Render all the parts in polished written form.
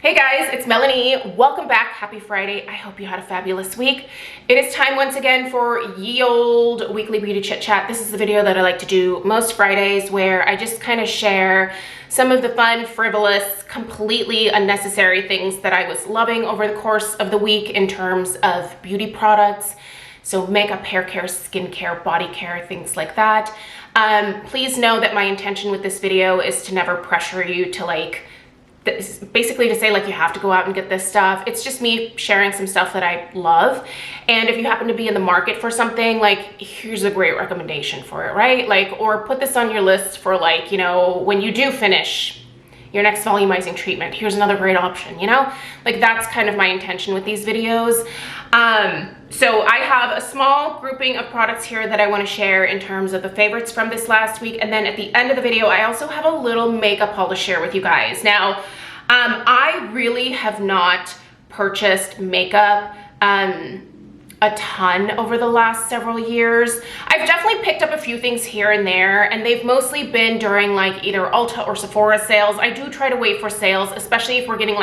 Hey guys, it's Melanie. Welcome back. Happy Friday. I hope you had a fabulous week. It is time once again for ye old weekly beauty chit chat. This is the video that I like to do most Fridays where I just kind of share some of the fun, frivolous, completely unnecessary things that I was loving over the course of the week in terms of beauty products. So makeup, hair care, skincare, body care, things like that. Please know that my intention with this video is to never pressure you to basically to say you have to go out and get this stuff. It's just me sharing some stuff that I love. And if you happen to be in the market for something, here's a great recommendation for it, right? Or put this on your list for when you do finish your next volumizing treatment, here's another great option, that's kind of my intention with these videos. So I have a small grouping of products here that I want to share in terms of the favorites from this last week. And then at the end of the video, I also have a little makeup haul to share with you guys. Now, I really have not purchased makeup a ton over the last several years. I've definitely picked up a few things here and there, and they've mostly been during either Ulta or Sephora sales. I do try to wait for sales, especially if we're getting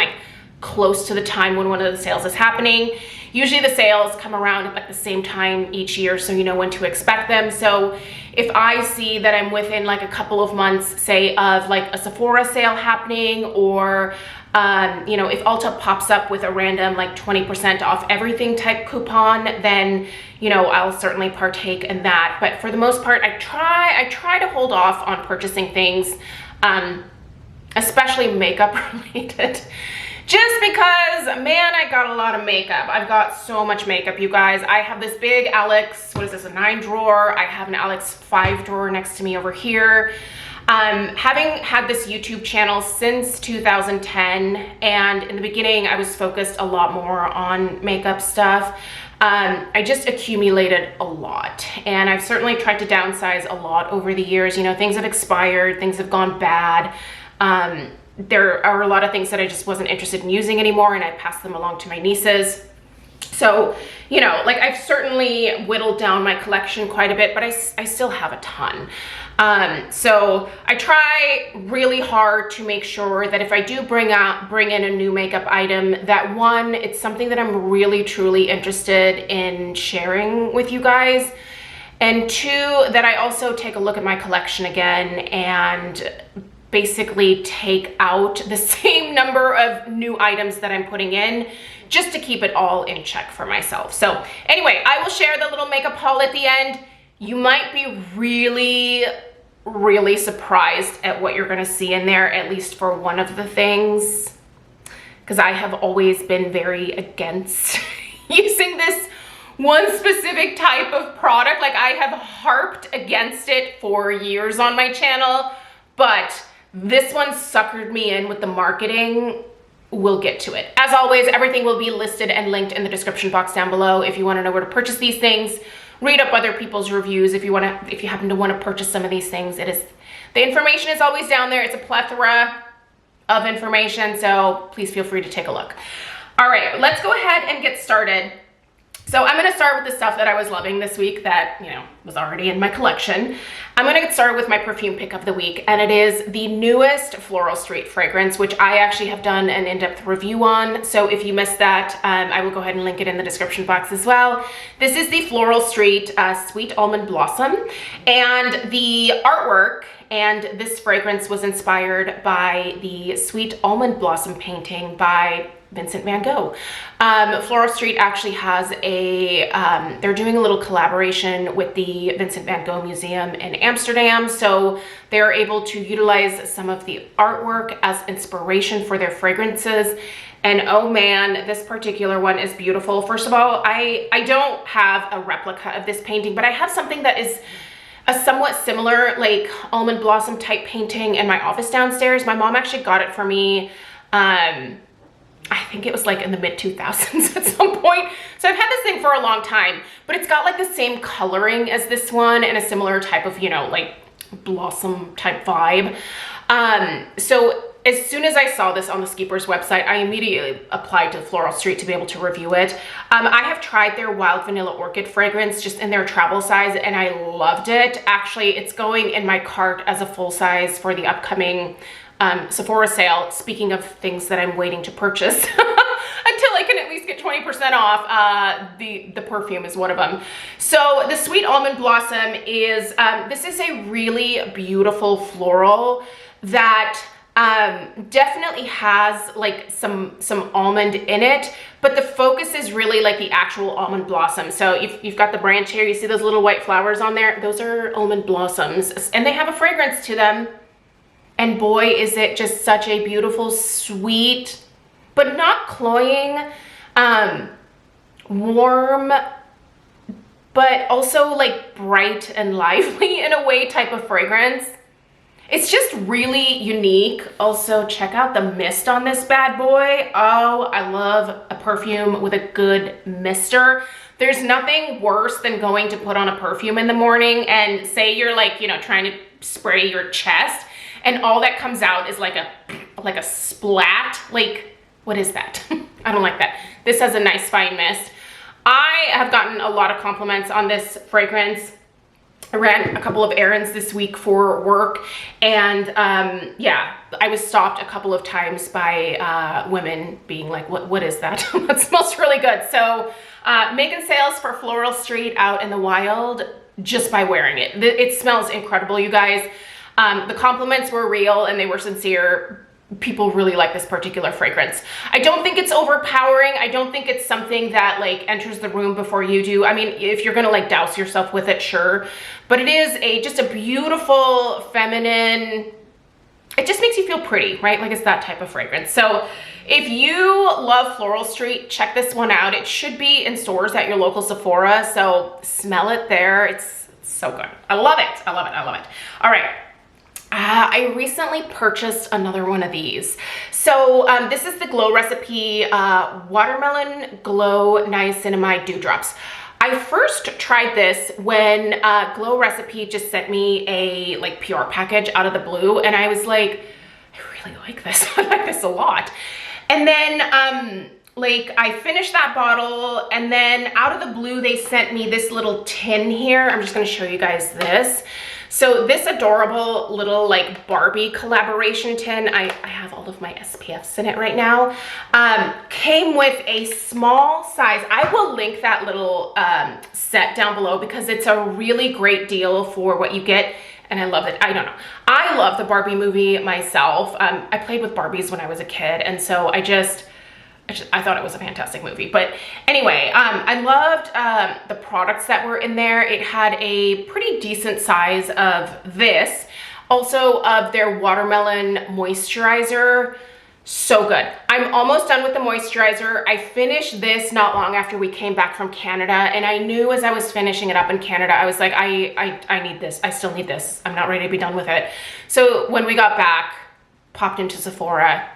close to the time when one of the sales is happening. Usually the sales come around at the same time each year, so you know when to expect them. So if I see that I'm within a couple of months, say of a Sephora sale happening, or if Ulta pops up with a random 20% off everything type coupon, then I'll certainly partake in that. But for the most part, I try to hold off on purchasing things, especially makeup related. Just because, man, I got a lot of makeup. I've got so much makeup, you guys. I have this big Alex, what is this, a 9 drawer. I have an Alex 5 drawer next to me over here. Having had this YouTube channel since 2010, and in the beginning I was focused a lot more on makeup stuff, I just accumulated a lot. And I've certainly tried to downsize a lot over the years. Things have expired, things have gone bad. There are a lot of things that I just wasn't interested in using anymore, and I passed them along to my nieces. So, I've certainly whittled down my collection quite a bit, but I still have a ton. So I try really hard to make sure that if I do bring in a new makeup item, that one, it's something that I'm really truly interested in sharing with you guys. And two, that I also take a look at my collection again and basically take out the same number of new items that I'm putting in, just to keep it all in check for myself. So anyway, I will share the little makeup haul at the end. You might be really, really surprised at what you're gonna see in there, at least for one of the things, because I have always been very against using this one specific type of product. I have harped against it for years on my channel, but this one suckered me in with the marketing. We'll get to it. As always, everything will be listed and linked in the description box down below if you want to know where to purchase these things. Read up other people's reviews if you happen to want to purchase some of these things. The information is always down there. It's a plethora of information, so please feel free to take a look. All right, let's go ahead and get started. So I'm gonna start with the stuff that I was loving this week that, was already in my collection. I'm gonna get started with my perfume pick of the week, and it is the newest Floral Street fragrance, which I actually have done an in-depth review on. So if you missed that, I will go ahead and link it in the description box as well. This is the Floral Street Sweet Almond Blossom, and the artwork and this fragrance was inspired by the Sweet Almond Blossom painting by Vincent van Gogh. Floral Street actually has they're doing a little collaboration with the Vincent van Gogh Museum in Amsterdam, so they're able to utilize some of the artwork as inspiration for their fragrances. And oh man, this particular one is beautiful. First of all, I don't have a replica of this painting, but I have something that is a somewhat similar almond blossom type painting in my office downstairs. My mom actually got it for me, I think it was in the mid 2000s at some point. So I've had this thing for a long time, but it's got the same coloring as this one and a similar type of, blossom type vibe. So as soon as I saw this on the Skeepers website, I immediately applied to Floral Street to be able to review it. I have tried their Wild Vanilla Orchid fragrance just in their travel size, and I loved it. Actually, it's going in my cart as a full size for the upcoming Sephora sale. Speaking of things that I'm waiting to purchase until I can at least get 20% off, the perfume is one of them. So the Sweet Almond Blossom is, this is a really beautiful floral that definitely has like some almond in it, but the focus is really like the actual almond blossom. So you've got the branch here, you see those little white flowers on there? Those are almond blossoms, and they have a fragrance to them. And boy, is it just such a beautiful, sweet, but not cloying, warm, but also like bright and lively in a way type of fragrance. It's just really unique. Also, check out the mist on this bad boy. Oh, I love a perfume with a good mister. There's nothing worse than going to put on a perfume in the morning and say you're like, you know, trying to spray your chest and all that comes out is like a splat. Like, what is that? I don't like that. This has a nice fine mist. I have gotten a lot of compliments on this fragrance. I ran a couple of errands this week for work, and yeah, I was stopped a couple of times by women being like, what is that? That smells really good. So making sales for Floral Street out in the wild just by wearing it. It smells incredible, you guys. The compliments were real and they were sincere. People really like this particular fragrance. I don't think it's overpowering. I don't think it's something that like enters the room before you do. I mean, if you're gonna like douse yourself with it, sure. But it is just a beautiful, feminine, it just makes you feel pretty, right? Like it's that type of fragrance. So if you love Floral Street, check this one out. It should be in stores at your local Sephora. So smell it there. It's so good. I love it. I love it. I love it. All right. I recently purchased another one of these. So this is the Glow Recipe Watermelon Glow Niacinamide Dewdrops. I first tried this when Glow Recipe just sent me a like PR package out of the blue, and I was like, I really like this. I like this a lot. And then like I finished that bottle, and then out of the blue they sent me this little tin here. I'm just going to show you guys this. So this adorable little like Barbie collaboration tin, I have all of my SPFs in it right now, came with a small size. I will link that little set down below because it's a really great deal for what you get. And I love it. I don't know. I love the Barbie movie myself. I played with Barbies when I was a kid. And so I thought it was a fantastic movie. But anyway, I loved the products that were in there. It had a pretty decent size of this. Also of their watermelon moisturizer. So good. I'm almost done with the moisturizer. I finished this not long after we came back from Canada, and I knew as I was finishing it up in Canada, I was like, I need this. I still need this. I'm not ready to be done with it. So when we got back, popped into Sephora,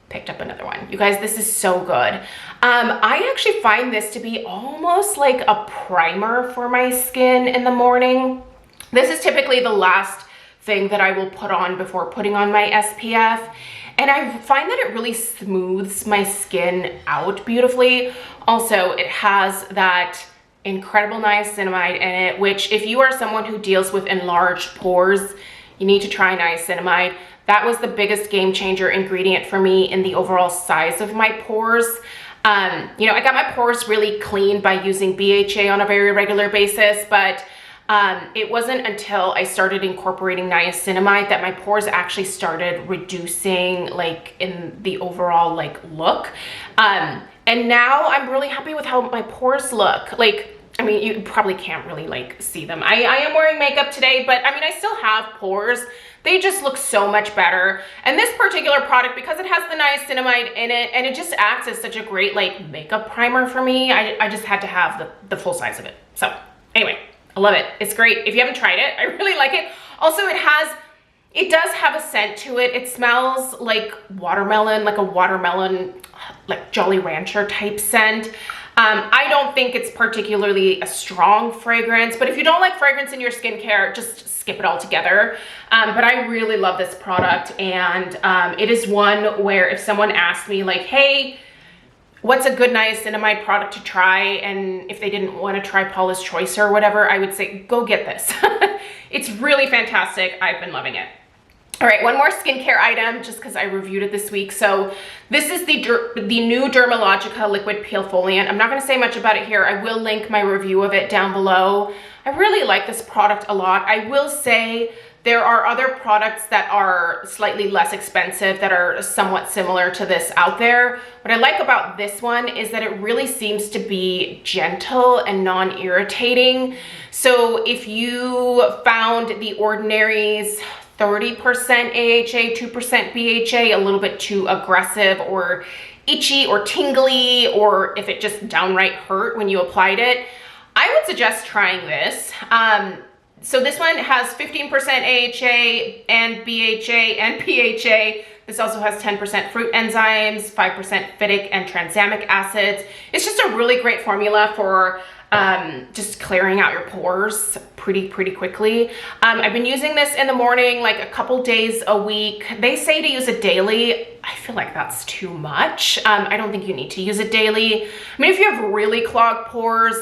picked up another one. You guys, this is so good. I actually find this to be almost like a primer for my skin in the morning. This is typically the last thing that I will put on before putting on my SPF. And I find that it really smooths my skin out beautifully. Also, it has that incredible niacinamide in it, which if you are someone who deals with enlarged pores, you need to try niacinamide. That was the biggest game changer ingredient for me in the overall size of my pores. You know, I got my pores really clean by using BHA on a very regular basis, but it wasn't until I started incorporating niacinamide that my pores actually started reducing like in the overall like look. And now I'm really happy with how my pores look. Like, I mean, you probably can't really like see them. I am wearing makeup today, but I mean, I still have pores. They just look so much better. And this particular product, because it has the niacinamide in it and it just acts as such a great like makeup primer for me, I just had to have the full size of it. So anyway, I love it. It's great. If you haven't tried it, I really like it. Also, it does have a scent to it. It smells like watermelon, like a watermelon, like Jolly Rancher type scent. I don't think it's particularly a strong fragrance, but if you don't like fragrance in your skincare, just skip it all together. But I really love this product, and it is one where if someone asked me like, hey, what's a good niacinamide product to try? And if they didn't want to try Paula's Choice or whatever, I would say, go get this. It's really fantastic. I've been loving it. All right, one more skincare item, just because I reviewed it this week. So this is the new Dermalogica Liquid Peel Foliant. I'm not going to say much about it here. I will link my review of it down below. I really like this product a lot. I will say there are other products that are slightly less expensive that are somewhat similar to this out there. What I like about this one is that it really seems to be gentle and non-irritating. So if you found The Ordinary's 30% AHA, 2% BHA a little bit too aggressive or itchy or tingly, or if it just downright hurt when you applied it, I would suggest trying this. So this one has 15% AHA and BHA and PHA. This also has 10% fruit enzymes, 5% phytic and tranexamic acids. It's just a really great formula for just clearing out your pores pretty quickly. I've been using this in the morning, like a couple days a week. They say to use it daily. I feel like that's too much. I don't think you need to use it daily. I mean, if you have really clogged pores,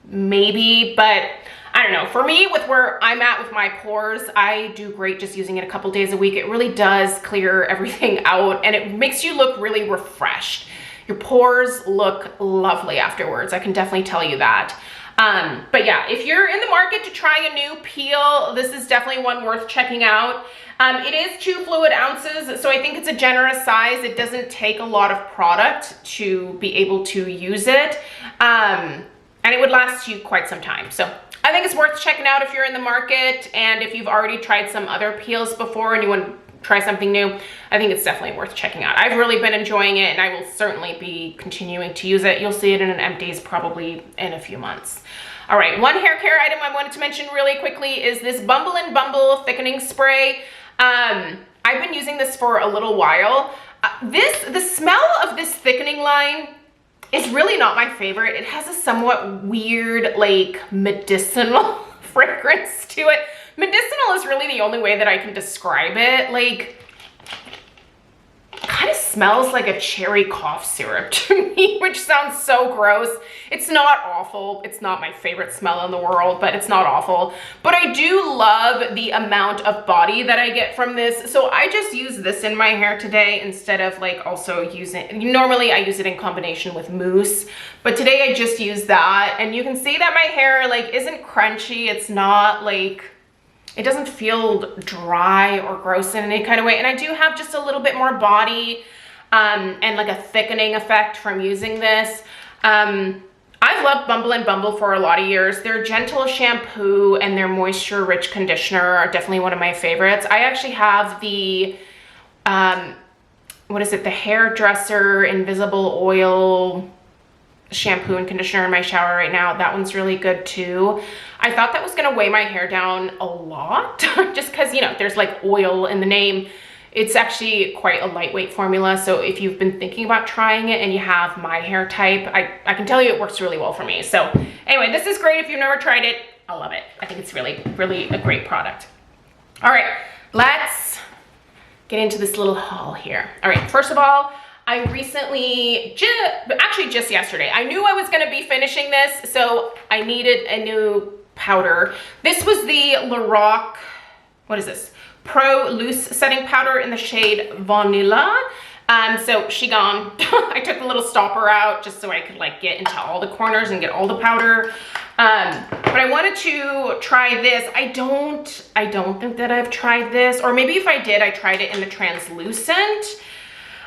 maybe, but I don't know. For me, with where I'm at with my pores, I do great just using it a couple days a week. It really does clear everything out, and it makes you look really refreshed. Your pores look lovely afterwards. I can definitely tell you that. But yeah, if you're in the market to try a new peel, this is definitely one worth checking out. It is 2 fluid ounces, so I think it's a generous size. It doesn't take a lot of product to be able to use it. And it would last you quite some time. So I think it's worth checking out if you're in the market, and if you've already tried some other peels before and you want to try something new, I think it's definitely worth checking out. I've really been enjoying it, and I will certainly be continuing to use it. You'll see it in an empties probably in a few months. All right, one hair care item I wanted to mention really quickly is this Bumble and Bumble thickening spray. I've been using this for a little while. The smell of this thickening line is really not my favorite. It has a somewhat weird, like, medicinal fragrance to it. Medicinal is really the only way that I can describe it. Like, it kind of smells like a cherry cough syrup to me, which sounds so gross. It's not awful. It's not my favorite smell in the world, but it's not awful. But I do love the amount of body that I get from this. So I just use this in my hair today instead of like also using, normally I use it in combination with mousse, but today I just use that. And you can see that my hair like isn't crunchy. It's not like, it doesn't feel dry or gross in any kind of way. And I do have just a little bit more body and like a thickening effect from using this. I've loved Bumble and Bumble for a lot of years. Their gentle shampoo and their moisture rich conditioner are definitely one of my favorites. I actually have the, what is it? The Hairdresser Invisible Oil shampoo and conditioner in my shower right now. That one's really good too. I thought that was gonna weigh my hair down a lot just because, you know, there's like oil in the name. It's actually quite a lightweight formula. So if you've been thinking about trying it and you have my hair type, I can tell you it works really well for me. So anyway, this is great. If you've never tried it, I love it. I think it's really a great product. All right, let's get into this little haul here. All right, first of all, I recently, actually just yesterday, I knew I was gonna be finishing this, so I needed a new powder. This was the Lorac, what is this? Pro Loose Setting Powder in the shade Vanilla. So she gone. I took the little stopper out just so I could like get into all the corners and get all the powder. But I wanted to try this. I don't think that I've tried this, or maybe if I did, I tried it in the translucent.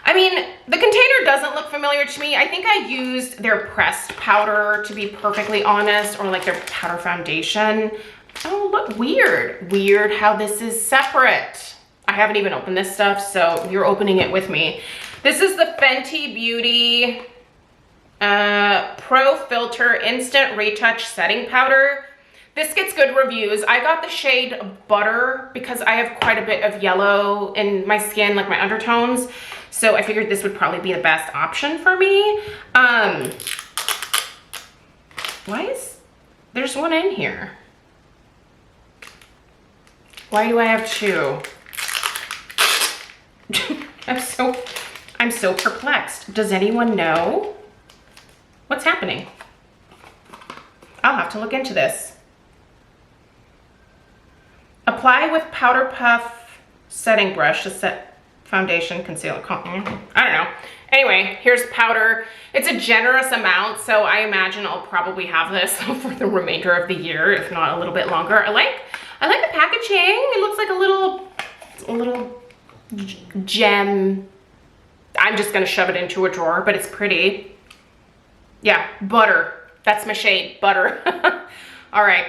I mean, the container doesn't look familiar to me. I think I used their pressed powder, to be perfectly honest, or like their powder foundation. Oh, look, weird how this is separate. I haven't even opened this stuff, so you're opening it with me. This is the Fenty Beauty Pro Filter Instant Retouch Setting Powder. This gets good reviews. I got the shade Butter because I have quite a bit of yellow in my skin, like my undertones. So I figured this would probably be the best option for me. There's one in here. Why do I have two? I'm so perplexed. Does anyone know what's happening? I'll have to look into this. Apply with powder puff setting brush to set foundation, concealer, I don't know. Anyway, here's powder. It's a generous amount, so I imagine I'll probably have this for the remainder of the year, if not a little bit longer. I like the packaging. It looks like a little gem. I'm just gonna shove it into a drawer, but it's pretty. Yeah, butter. That's my shade, butter. All right,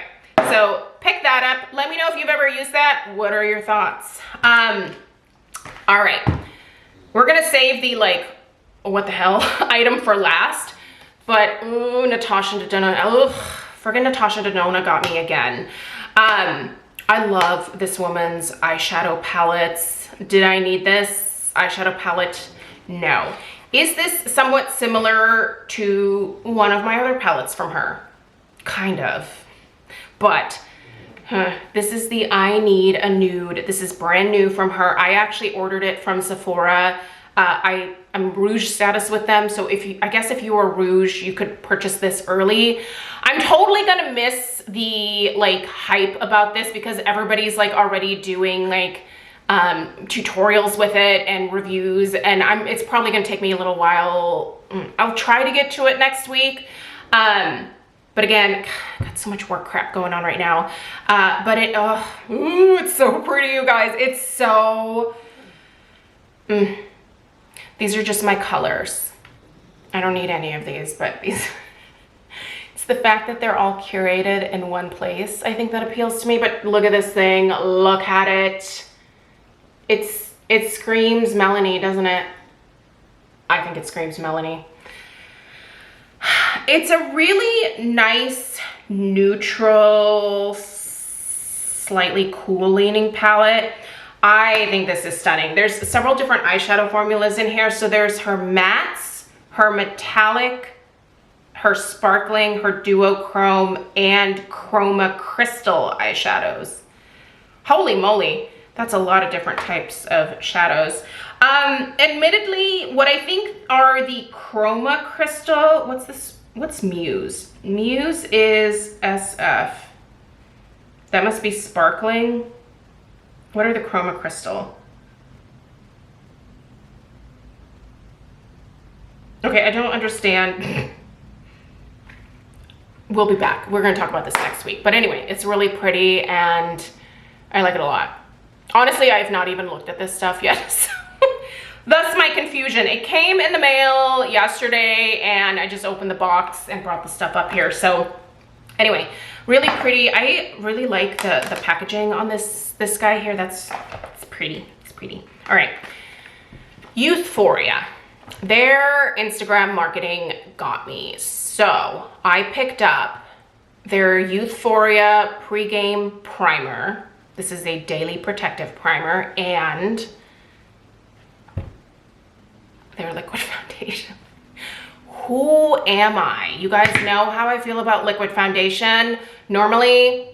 so pick that up. Let me know if you've ever used that. What are your thoughts? All right, we're gonna save the like, what the hell item for last, but ooh, Natasha Denona, oh, friggin' Natasha Denona got me again. I love this woman's eyeshadow palettes. Did I need this eyeshadow palette? No. Is this somewhat similar to one of my other palettes from her? Kind of, but this is the I Need a Nude. This is brand new from her. I actually ordered it from Sephora. I'm rouge status with them, so I guess if you are rouge, you could purchase this early. I'm totally gonna miss the like hype about this because everybody's like already doing like tutorials with it and reviews, and it's probably gonna take me a little while. I'll try to get to it next week. But again, got so much work crap going on right now. But it's so pretty, you guys. It's so, these are just my colors. I don't need any of these, but these, it's the fact that they're all curated in one place, I think that appeals to me. But look at this thing, look at it. It screams Melanie, doesn't it? I think it screams Melanie. It's a really nice, neutral, slightly cool leaning palette. I think this is stunning. There's several different eyeshadow formulas in here. So there's her mattes, her metallic, her sparkling, her duochrome, and chroma crystal eyeshadows. Holy moly, that's a lot of different types of shadows. Admittedly, what I think are the chroma crystal, what's this? What's Muse? Muse is SF. That must be sparkling. What are the chroma crystal? Okay, I don't understand. We'll be back. We're gonna talk about this next week. But anyway, it's really pretty and I like it a lot. Honestly, I have not even looked at this stuff yet. So thus my confusion. It came in the mail yesterday and I just opened the box and brought the stuff up here. So anyway, really pretty. I really like the packaging on this guy here. It's pretty. It's pretty. All right. Youthforia. Their Instagram marketing got me. So I picked up their Youthforia pregame primer. This is a daily protective primer and their liquid foundation. Who am I? You guys know how I feel about liquid foundation. Normally,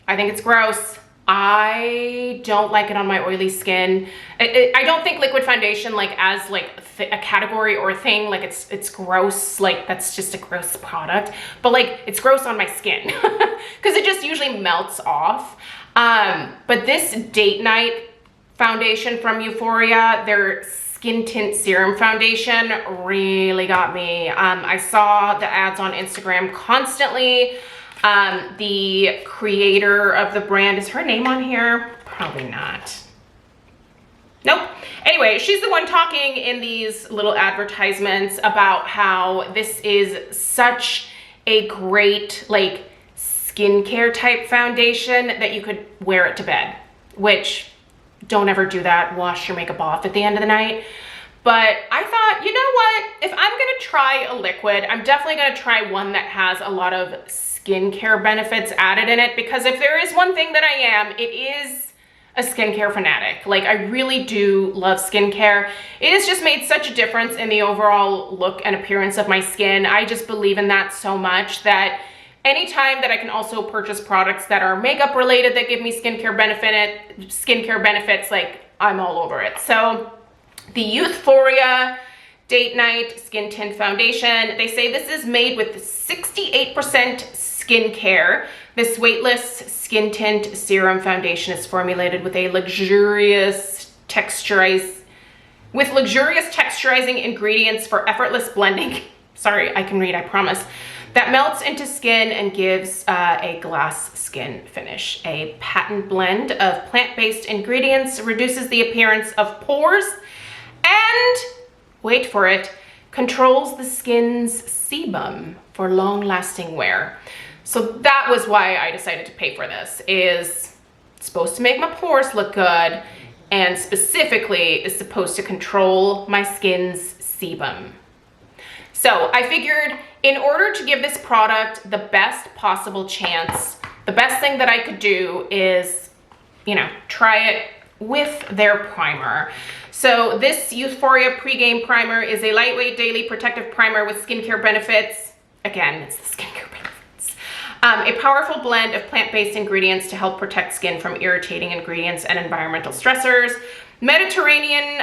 I think it's gross. I don't like it on my oily skin. I don't think liquid foundation like as like a category or a thing, like it's gross, like that's just a gross product, but like it's gross on my skin because it just usually melts off. But this date night foundation from Youthforia, their skin tint serum foundation really got me. I saw the ads on Instagram constantly. The creator of the brand, is her name on here? Probably not. Nope. Anyway, she's the one talking in these little advertisements about how this is such a great like skincare type foundation that you could wear it to bed, which don't ever do that. Wash your makeup off at the end of the night. But I thought, you know what? If I'm gonna try a liquid, I'm definitely gonna try one that has a lot of skincare benefits added in it, because if there is one thing that I am, it is a skincare fanatic. Like I really do love skincare. It has just made such a difference in the overall look and appearance of my skin. I just believe in that so much that anytime that I can also purchase products that are makeup related that give me skincare benefits, like I'm all over it. So the Youthforia Date Night Skin Tint Foundation, they say this is made with 68% skincare. This weightless skin tint serum foundation is formulated with a luxurious texturizing ingredients for effortless blending. Sorry, I can read, I promise. That melts into skin and gives a glass skin finish. A patent blend of plant-based ingredients reduces the appearance of pores and, wait for it, controls the skin's sebum for long-lasting wear. So that was why I decided to pay for this. It's supposed to make my pores look good, and specifically is supposed to control my skin's sebum. So I figured in order to give this product the best possible chance, the best thing that I could do is, you know, try it with their primer. So this Euphoria Pre-Game Primer is a lightweight daily protective primer with skincare benefits. Again, it's the skincare benefits. A powerful blend of plant-based ingredients to help protect skin from irritating ingredients and environmental stressors. Mediterranean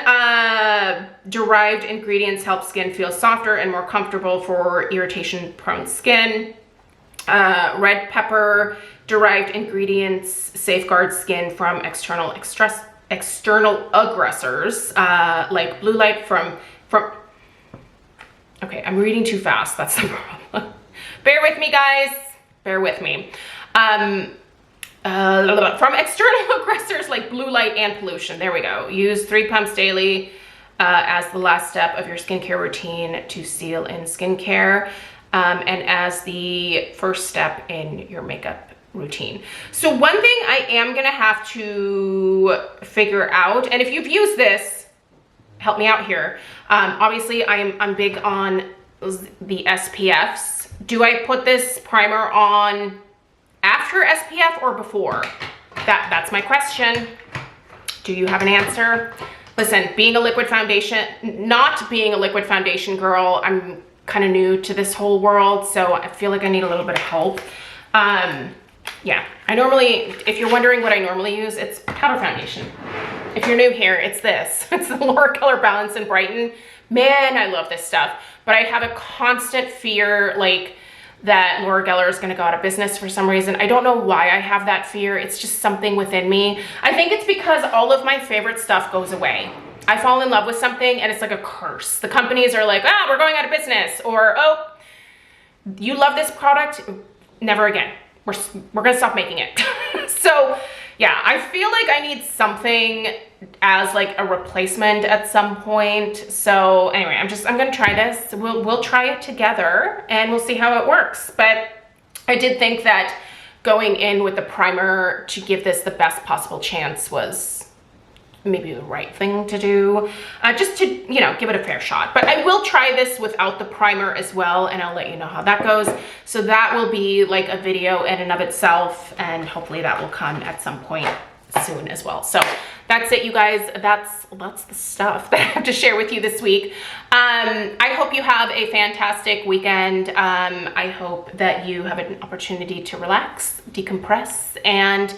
derived ingredients help skin feel softer and more comfortable for irritation-prone skin. Red pepper derived ingredients safeguard skin from external aggressors like blue light from. Okay, I'm reading too fast. That's the problem. Bear with me, guys. Bear with me. From external aggressors like blue light and pollution. There we go. Use 3 pumps daily as the last step of your skincare routine to seal in skincare and as the first step in your makeup routine. So one thing I am gonna have to figure out, and if you've used this, help me out here. Obviously I'm big on the SPFs. Do I put this primer on after SPF or before? That's my question. Do you have an answer? Listen, being a liquid foundation, not being a liquid foundation girl, I'm kind of new to this whole world, so I feel like I need a little bit of help. Yeah, I normally, if you're wondering what I normally use, it's powder foundation. If you're new here, it's this. It's the Laura Color Balance and Brighten. Man, I love this stuff, but I have a constant fear, like, that Laura Geller is gonna go out of business for some reason. I don't know why I have that fear. It's just something within me. I think it's because all of my favorite stuff goes away. I fall in love with something and it's like a curse. The companies are like, ah, we're going out of business, or, oh, you love this product, never again. We're gonna stop making it. So yeah, I feel like I need something as like a replacement at some point. So anyway, I'm gonna try this. We'll try it together and we'll see how it works. But I did think that going in with the primer to give this the best possible chance was maybe the right thing to do, just to, you know, give it a fair shot. But I will try this without the primer as well, and I'll let you know how that goes. So that will be like a video in and of itself, and hopefully that will come at some point soon as well. So that's it, you guys. That's the stuff that I have to share with you this week. I hope you have a fantastic weekend. I hope that you have an opportunity to relax, decompress, and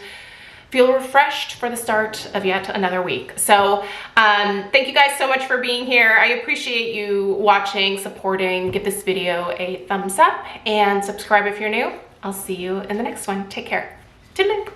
feel refreshed for the start of yet another week. So thank you guys so much for being here. I appreciate you watching, supporting. Give this video a thumbs up and subscribe if you're new. I'll see you in the next one. Take care. Toodaloo.